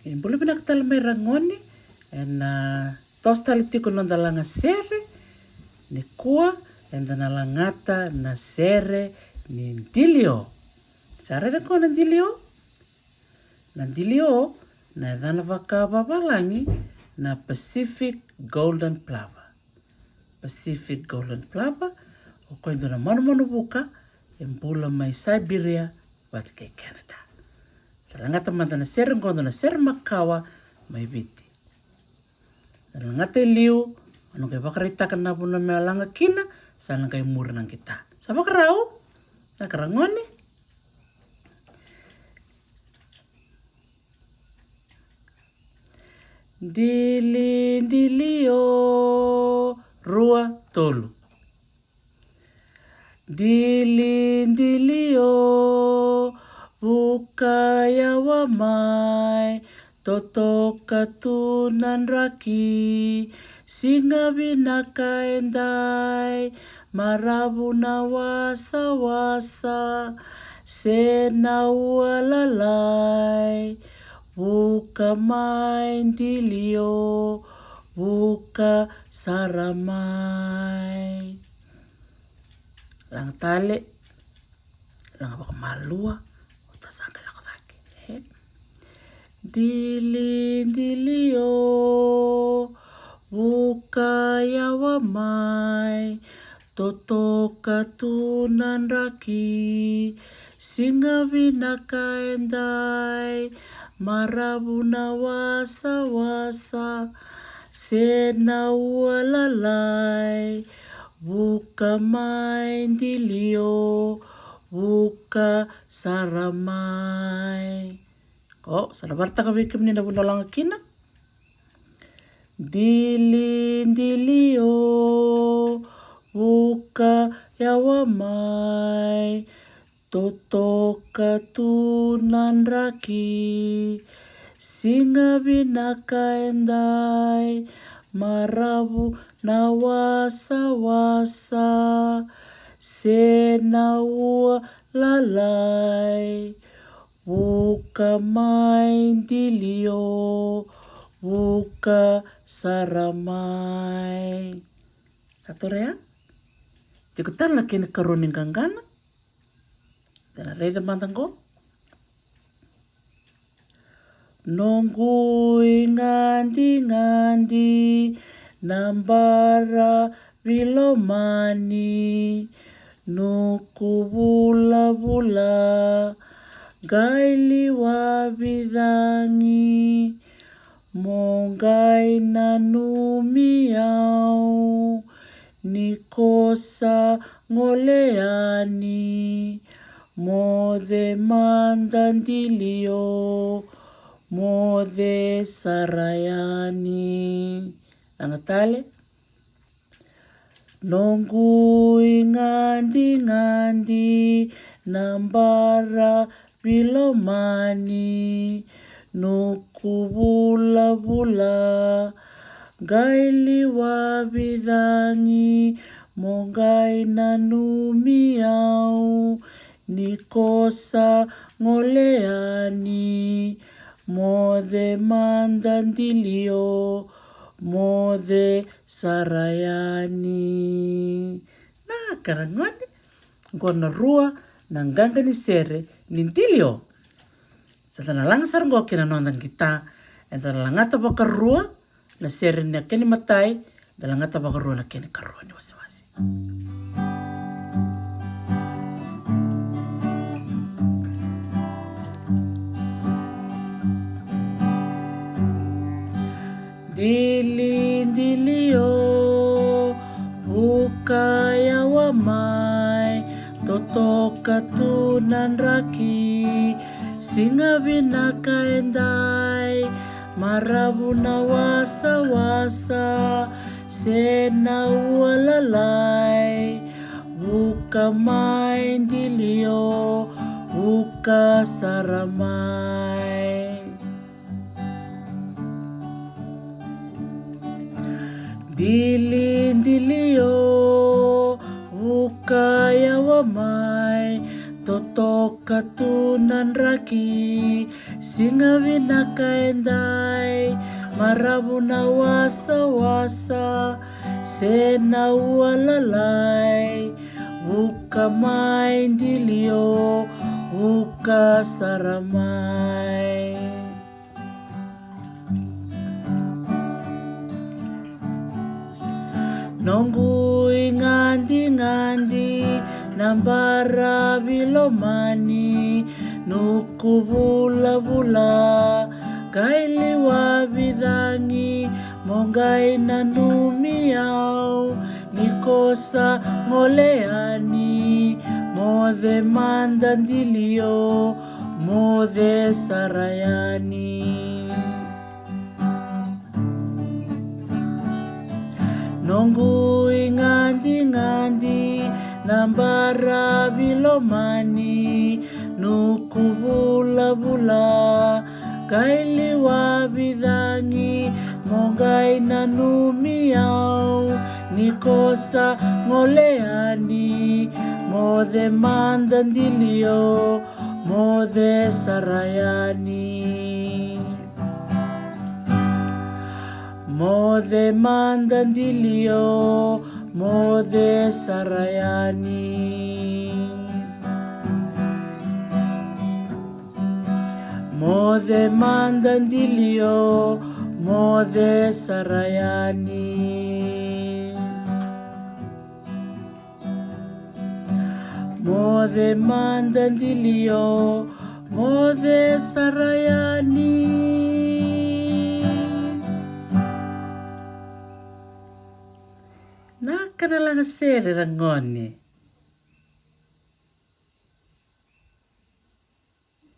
Mbolo pinakatala may rangoni na tos talitiko nondalanga sere ni kua endanalangata na sere ni ndilio. Sare na kua na ndilio? Na ndilio na edhana vakababalangi na Pacific Golden Plover. Pacific Golden Plover o koindo na mano buka mbula mai Siberia wat kay Canada. Talangata manta na sere ngondo na sere makawa mai viti. Talangata liu ano kay bakaritakan na po na may alanga kina sana kay mura ng kita. Sa bakarao? Nakarangoni? Dilio rua tolu. Dilio bukaya wa mai toto katunan raki singa binaka endai marabu na wasa sena walalai buka mai dilio buka saramai lang tale lang baka malua utasanga lang kaki dilio buka yawa mai toto katunan raki singa binaka endai marabu na wasa sena walalai buka mai dilio buka saramai. Oh, salabarta ka bikim ni nabunalang kina. Dilio buka yawa mai toto katunan raki singa binaka endai marabu na wasa sena lalai buka mai dilio buka saramai. Satu rea tikutan laki ni karuning kanggana dan reda mantangko nonggui ngandi nambara vilomani nuku bula gaili wabidangi mongai nanumiau nikosa ngoleani mode mandandilio mode sarayani. Nangatale nonggui ngandi nambara vilomani nuku bula gaili wabidangi mongai nanumiau nikosa ngoleani mode mandandilio mode sarayani. Nah, karangwani ngona rua nangganga ni sere nintilio. Satana langsar ngo kina nondan kita entara langata bakar rua na sere ni akeni matai dalangata bakar rua na keni karua ni wasi. Dilio buka yawa mai toto katunan raki singa binaka endai marabu na wasa sena walalai buka mai dilio buka saramai. Dilio buka yawa mai toto toka tunan raki, singa vinaka endai, marabu na wasa-wasa, sena ualalai, buka main dilio, buka saramai. Nonggui ngandi-ngandi, nambara bilomani, nuku bula-bula, kaili wabidangi, mongai nanumiau, nikosa ngoleani, mode mandandilio, mode sarayani. Nonggui ngandi-ngandi, nambara bilomani, nuku bula-bula, kaili wabidangi, mongai nanumiau, nikosa ngoleani, mode mandandilio, mode sarayani. Mode mandandilio, mode sarayani. Mode mandandilio, mode sarayani. Mode mandandilio, mode sarayani. Nakanalangasere rangone.